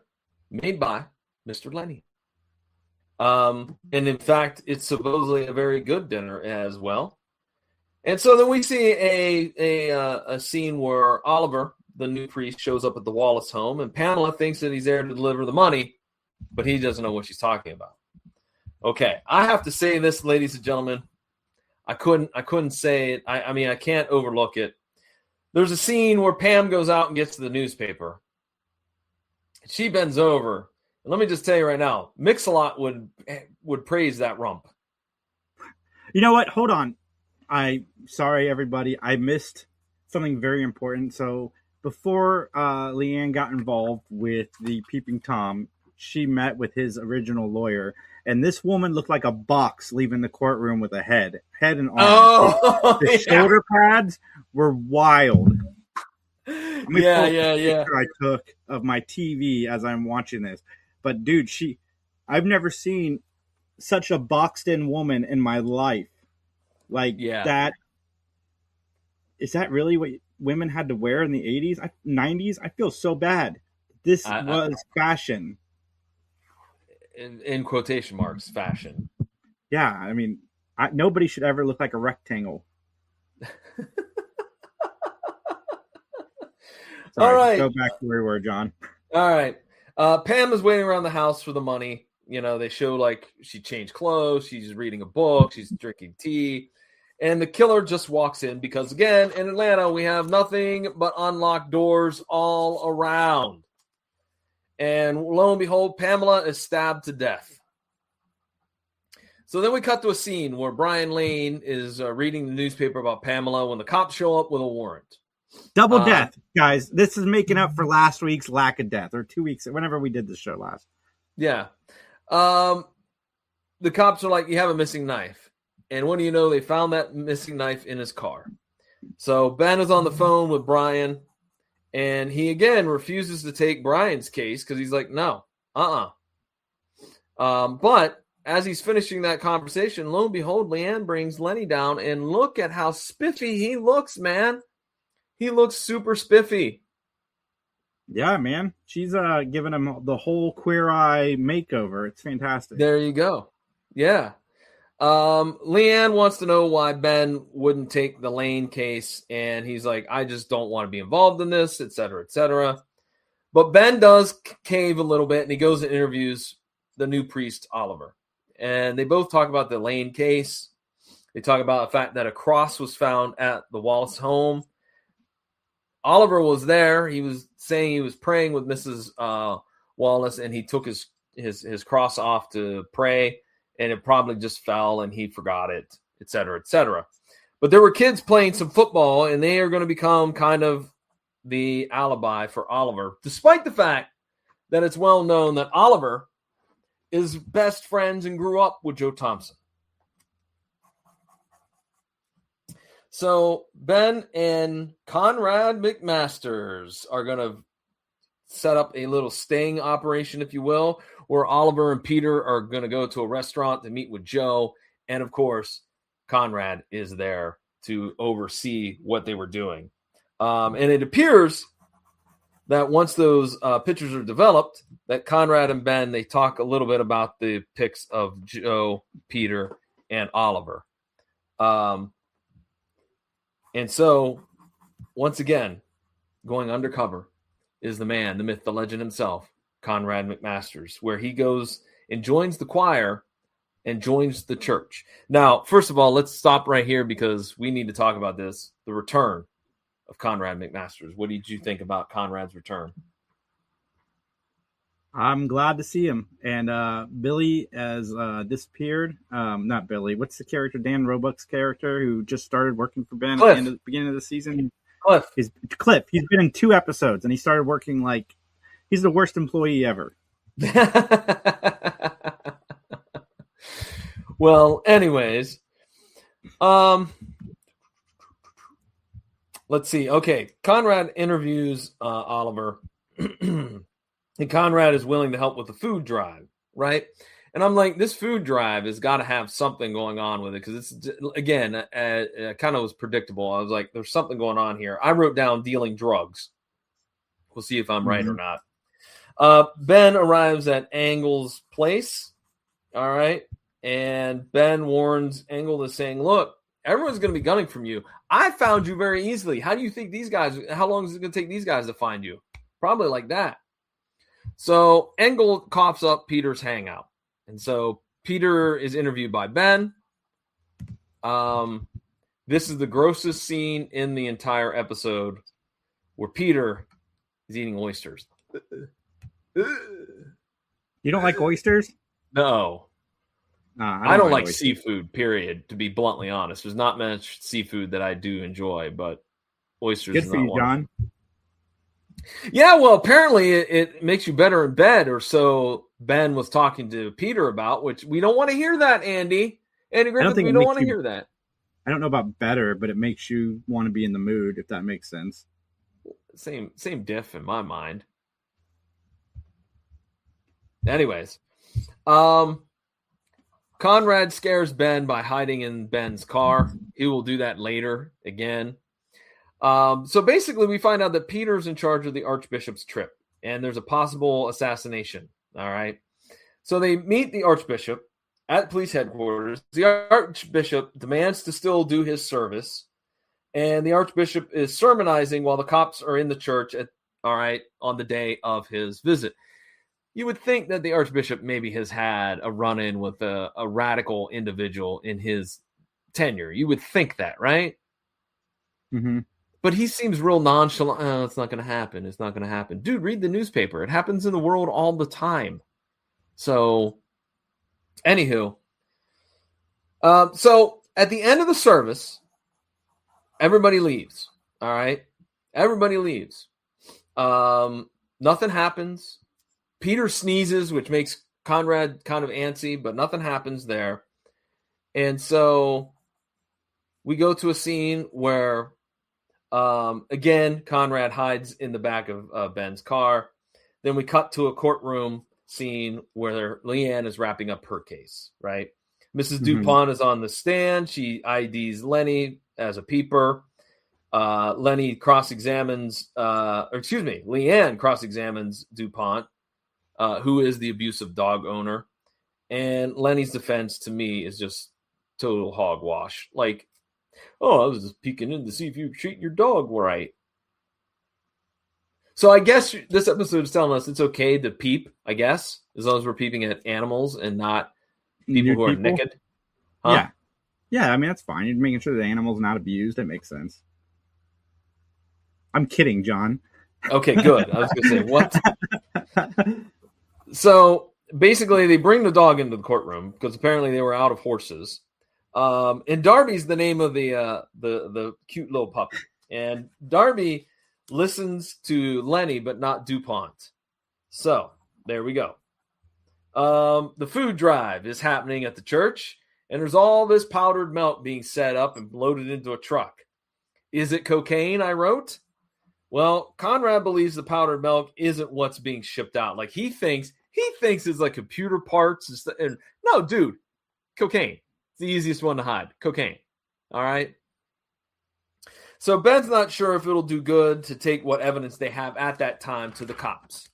made by Mr. Lenny. And in fact, it's supposedly a very good dinner as well. And so then we see a scene where Oliver, the new priest, shows up at the Wallace home, and Pamela thinks that he's there to deliver the money, but he doesn't know what she's talking about. Okay, I have to say this, ladies and gentlemen. I couldn't say it. I mean, I can't overlook it. There's a scene where Pam goes out and gets to the newspaper. She bends over. And let me just tell you right now, Mix-a-Lot would praise that rump. You know what? Hold on. Sorry, everybody. I missed something very important. So before Leanne got involved with the Peeping Tom, she met with his original lawyer. And this woman looked like a box leaving the courtroom with a head and arms. Oh, the shoulder pads were wild. Yeah. I took of my TV as I'm watching this. But dude, I've never seen such a boxed in woman in my life. Like that. Is that really what women had to wear in the 80s, 90s? I feel so bad. This was fashion. In quotation marks, fashion. Yeah, I mean, nobody should ever look like a rectangle. Sorry, all right. Go back to where we were, John. All right. Pam is waiting around the house for the money. You know, they show like she changed clothes. She's reading a book. She's drinking tea. And the killer just walks in because, again, in Atlanta, we have nothing but unlocked doors all around. And lo and behold, Pamela is stabbed to death. So then we cut to a scene where Brian Lane is reading the newspaper about Pamela when the cops show up with a warrant. Double death, guys. This is making up for last week's lack of death, or 2 weeks, whenever we did the show last. Yeah. The cops are like, you have a missing knife. And what do you know? They found that missing knife in his car. So Ben is on the phone with Brian. And he, again, refuses to take Brian's case because he's like, no, but as he's finishing that conversation, lo and behold, Leanne brings Lenny down. And look at how spiffy he looks, man. He looks super spiffy. Yeah, man. She's giving him the whole Queer Eye makeover. It's fantastic. There you go. Yeah. Leanne wants to know why Ben wouldn't take the Lane case, and he's like, I just don't want to be involved in this, et cetera, et cetera. But Ben does cave a little bit, and he goes and interviews the new priest, Oliver. And they both talk about the Lane case. They talk about the fact that a cross was found at the Wallace home. Oliver was there. He was saying he was praying with Mrs. Wallace, and he took his cross off to pray, and it probably just fell, and he forgot it, et cetera, et cetera. But there were kids playing some football, and they are going to become kind of the alibi for Oliver, despite the fact that it's well known that Oliver is best friends and grew up with Joe Thompson. So Ben and Conrad McMasters are going to set up a little sting operation, if you will, where Oliver and Peter are going to go to a restaurant to meet with Joe. And of course, Conrad is there to oversee what they were doing. And it appears that once those pictures are developed, that Conrad and Ben, they talk a little bit about the pics of Joe, Peter, and Oliver. And so, once again, going undercover is the man, the myth, the legend himself, Conrad McMasters, where he goes and joins the choir and joins the church. Now, first of all, let's stop right here because we need to talk about this, the return of Conrad McMasters. What did you think about Conrad's return? I'm glad to see him. And Billy has disappeared. Not Billy. What's the character? Dan Roebuck's character who just started working for Ben Cliff. at the beginning of the season. Cliff. Cliff. He's been in 2 episodes, and he started working like he's the worst employee ever. Well, anyways, let's see. Okay, Conrad interviews Oliver. And Conrad is willing to help with the food drive, right? And I'm like, this food drive has got to have something going on with it because it's, again, kind of was predictable. I was like, there's something going on here. I wrote down dealing drugs. We'll see if I'm right or not. Ben arrives at Angle's place, all right? And Ben warns Angle is saying, look, everyone's going to be gunning from you. I found you very easily. How do you think how long is it going to take these guys to find you? Probably like that. So Engel coughs up Peter's hangout. And so Peter is interviewed by Ben. This is the grossest scene in the entire episode where Peter is eating oysters. You don't like oysters? No. I don't like seafood, period, to be bluntly honest. There's not much seafood that I do enjoy, but oysters Good is for not you, one. John. Yeah, well, apparently it makes you better in bed, or so Ben was talking to Peter about, which we don't want to hear that, Andy. Andy Griffith, we don't want to hear that. I don't know about better, but it makes you want to be in the mood, if that makes sense. Same diff in my mind. Anyways, Conrad scares Ben by hiding in Ben's car. He will do that later again. So basically, we find out that Peter's in charge of the Archbishop's trip, and there's a possible assassination. All right. So they meet the Archbishop at police headquarters. The Archbishop demands to still do his service, and the Archbishop is sermonizing while the cops are in the church on the day of his visit. You would think that the Archbishop maybe has had a run-in with a radical individual in his tenure. You would think that, right? Mm-hmm. But he seems real nonchalant. Oh, it's not going to happen. It's not going to happen. Dude, read the newspaper. It happens in the world all the time. So, anywho. So, at the end of the service, everybody leaves. All right? Everybody leaves. Nothing happens. Peter sneezes, which makes Conrad kind of antsy, but nothing happens there. And so, we go to a scene where again, Conrad hides in the back of Ben's car. Then we cut to a courtroom scene where Leanne is wrapping up her case, right? Mrs. DuPont is on the stand. She IDs Lenny as a peeper. Leanne cross-examines DuPont, who is the abusive dog owner. And Lenny's defense to me is just total hogwash. Like, oh, I was just peeking in to see if you treat your dog right. So I guess this episode is telling us it's okay to peep, I guess, as long as we're peeping at animals and not people who are naked. Huh? Yeah. Yeah, I mean, that's fine. You're making sure the animal's not abused. That makes sense. I'm kidding, John. Okay, good. I was going to say, what? So basically, they bring the dog into the courtroom because apparently they were out of horses. And Darby's the name of the cute little puppy. And Darby listens to Lenny, but not DuPont. So there we go. The food drive is happening at the church, and there's all this powdered milk being set up and loaded into a truck. Is it cocaine? I wrote. Well, Conrad believes the powdered milk isn't what's being shipped out. Like he thinks it's like computer parts and no, dude, cocaine. It's the easiest one to hide. Cocaine. All right. So Ben's not sure if it'll do good to take what evidence they have at that time to the cops.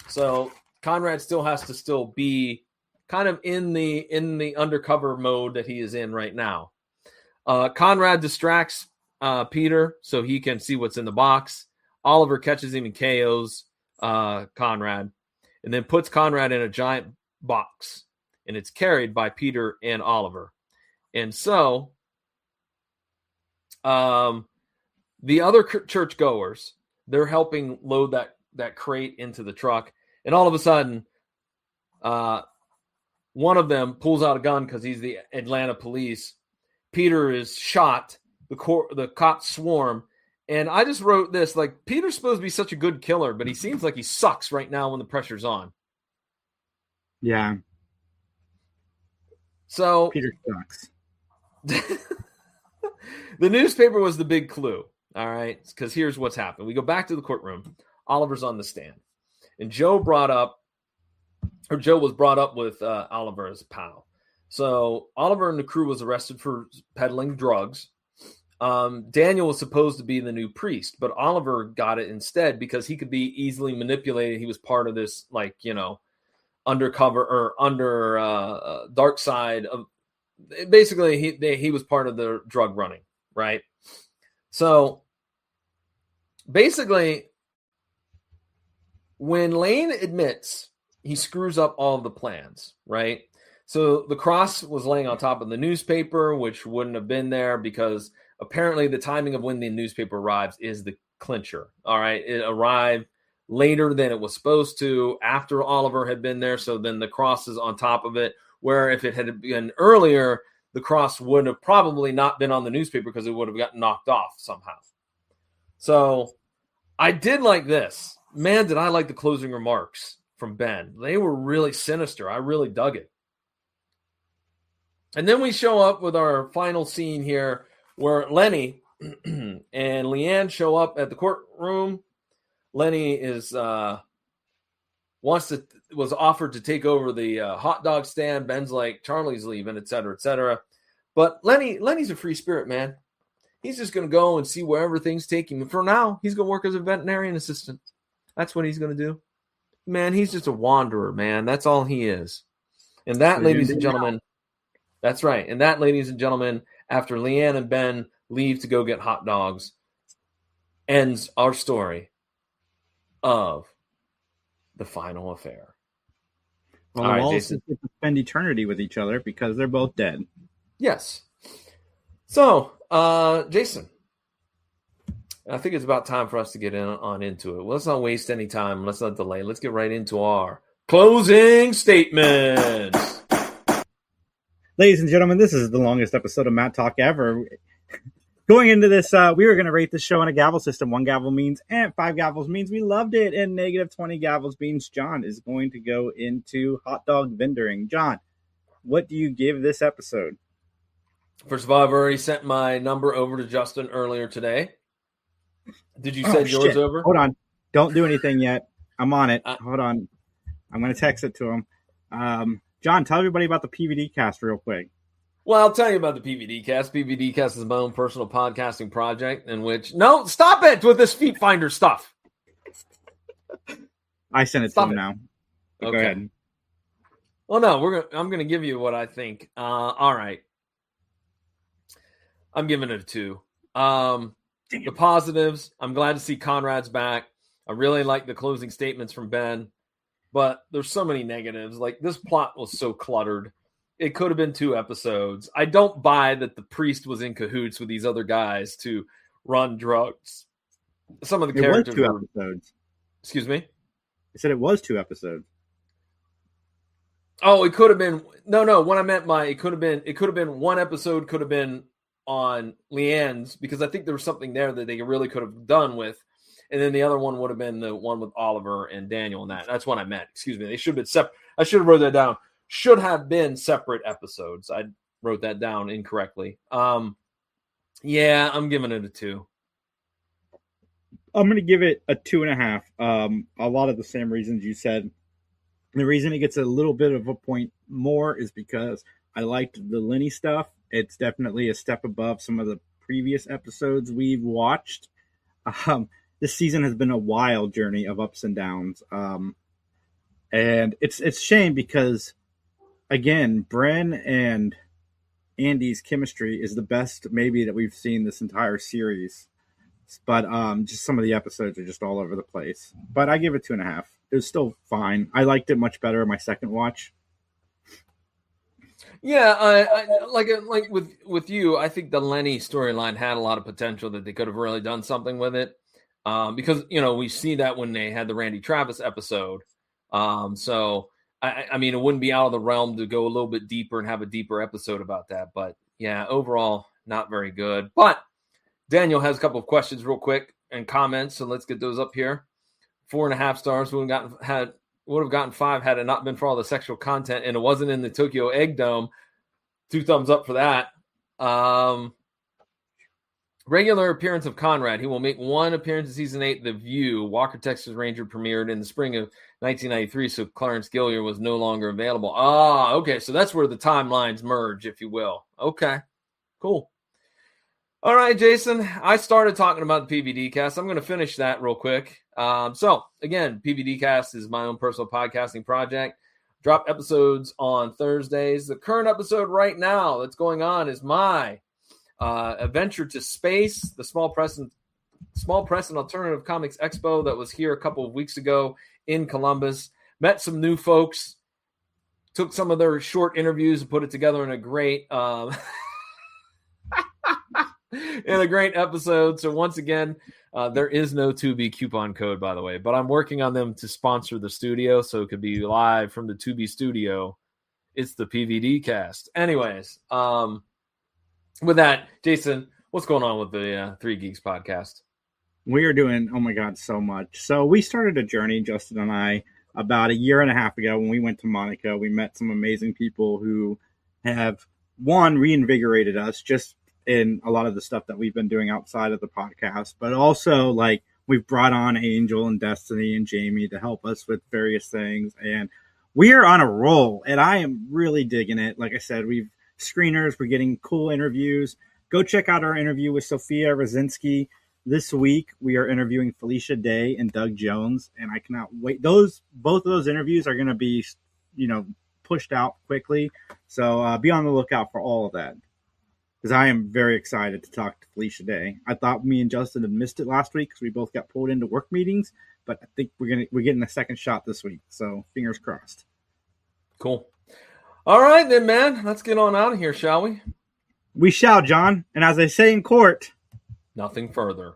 So Conrad still has to be kind of in the undercover mode that he is in right now. Conrad distracts Peter so he can see what's in the box. Oliver catches him and KOs Conrad, and then puts Conrad in a giant box, and it's carried by Peter and Oliver. And so the other churchgoers, they're helping load that crate into the truck. And all of a sudden, one of them pulls out a gun because he's the Atlanta police. Peter is shot. The cops swarm. And I just wrote this, like, Peter's supposed to be such a good killer, but he seems like he sucks right now when the pressure's on. Yeah. So Peter sucks. The newspaper was the big clue. All right. Because here's what's happened. We go back to the courtroom. Oliver's on the stand. And Joe was brought up with Oliver as a pal. So Oliver and the crew was arrested for peddling drugs. Daniel was supposed to be the new priest, but Oliver got it instead because he could be easily manipulated. He was part of this, like, undercover or under dark side of. Basically, he was part of the drug running, right? So basically, when Lane admits he screws up all of the plans, right? So the cross was laying on top of the newspaper, which wouldn't have been there because apparently the timing of when the newspaper arrives is the clincher. All right. It arrived later than it was supposed to after Oliver had been there. So then the cross is on top of it, where if it had been earlier, the cross would have probably not been on the newspaper because it would have gotten knocked off somehow. So I did like this. Man, did I like the closing remarks from Ben. They were really sinister. I really dug it. And then we show up with our final scene here where Lenny and Leanne show up at the courtroom. Lenny was offered to take over the hot dog stand. Ben's like, Charlie's leaving, et cetera, et cetera. But Lenny's a free spirit, man. He's just going to go and see wherever things take him. And for now, he's going to work as a veterinarian assistant. That's what he's going to do. Man, he's just a wanderer, man. That's all he is. And that, ladies and gentlemen, that's right. And that, ladies and gentlemen, after Leanne and Ben leave to go get hot dogs, ends our story of the final affair. Well, the Walls get to spend eternity with each other because they're both dead. Yes. So, Jason, I think it's about time for us to get into it. Well, let's not waste any time. Let's not delay. Let's get right into our closing statements. Ladies and gentlemen, this is the longest episode of Mattalk ever. Going into this, we were going to rate this show on a gavel system. 1 gavel means 5 gavels means we loved it, and negative 20 gavels means John is going to go into hot dog vendoring. John, what do you give this episode? First of all, I've already sent my number over to Justin earlier today. Did you send yours over? Hold on. Don't do anything yet. I'm on it. Hold on. I'm going to text it to him. John, tell everybody about the PVD cast real quick. Well, I'll tell you about the PVD Cast. PVD Cast is my own personal podcasting project in which... No, stop it with this Feet Finder stuff. I sent it to him now. Okay. Go ahead. Well, no, I'm going to give you what I think. All right. I'm giving it a 2. The positives, I'm glad to see Conrad's back. I really like the closing statements from Ben. But there's so many negatives. Like, this plot was so cluttered. It could have been 2 episodes. I don't buy that the priest was in cahoots with these other guys to run drugs. Some of the characters were 2 episodes. Excuse me? I said it was 2 episodes. Oh, it could have been no. What I meant by it could have been 1 episode could have been on Leanne's, because I think there was something there that they really could have done with. And then the other one would have been the one with Oliver and Daniel and that. That's what I meant. Excuse me. They should have been separate. I should have wrote that down. Should have been separate episodes. I wrote that down incorrectly. Yeah, I'm giving it a 2. I'm going to give it a 2.5. A lot of the same reasons you said. The reason it gets a little bit of a point more is because I liked the Lenny stuff. It's definitely a step above some of the previous episodes we've watched. This season has been a wild journey of ups and downs. And it's a shame because, again, Bren and Andy's chemistry is the best maybe that we've seen this entire series. But just some of the episodes are just all over the place. But I give it 2.5. It was still fine. I liked it much better in my second watch. Yeah, I like with you. I think the Lenny storyline had a lot of potential that they could have really done something with it, because we see that when they had the Randy Travis episode. So I mean, it wouldn't be out of the realm to go a little bit deeper and have a deeper episode about that. But yeah, overall, not very good. But Daniel has a couple of questions real quick and comments, so let's get those up here. 4.5 stars. Would have gotten 5 had it not been for all the sexual content, and it wasn't in the Tokyo Egg Dome. 2 thumbs up for that. Regular appearance of Conrad. He will make 1 appearance in season 8, The View. Walker, Texas Ranger premiered in the spring of 1993, so Clarence Gillier was no longer available. Okay, so that's where the timelines merge, if you will. Okay, cool. All right, Jason, I started talking about the PVD Cast. I'm going to finish that real quick. So, again, PVD Cast is my own personal podcasting project. Drop episodes on Thursdays. The current episode right now that's going on is my adventure to space, the Small Press and Alternative Comics Expo that was here a couple of weeks ago in Columbus. Met some new folks, took some of their short interviews and put it together in a great in a great episode. So once again, there is no Tubi coupon code, by the way, but I'm working on them to sponsor the studio, so it could be live from the Tubi studio. It's the PVD Cast. Anyways, with that, Jason, what's going on with the 3 Geeks podcast? We are doing, oh my God, so much. So we started a journey, Justin and I, about 1.5 years ago when we went to Monaco. We met some amazing people who have, one, reinvigorated us just in a lot of the stuff that we've been doing outside of the podcast, but also like we've brought on Angel and Destiny and Jamie to help us with various things, and we are on a roll, and I am really digging it. Like I said, we've screeners, we're getting cool interviews. Go check out our interview with Sophia Rosinski. This week we are interviewing Felicia Day and Doug Jones, and I cannot wait. Both of those interviews are going to be pushed out quickly, so be on the lookout for all of that. Because I am very excited to talk to Felicia Day. I thought me and Justin had missed it last week because we both got pulled into work meetings, but I think we're getting a second shot this week. So fingers crossed. Cool. All right then, man. Let's get on out of here, shall we? We shall, John. And as they say in court, nothing further.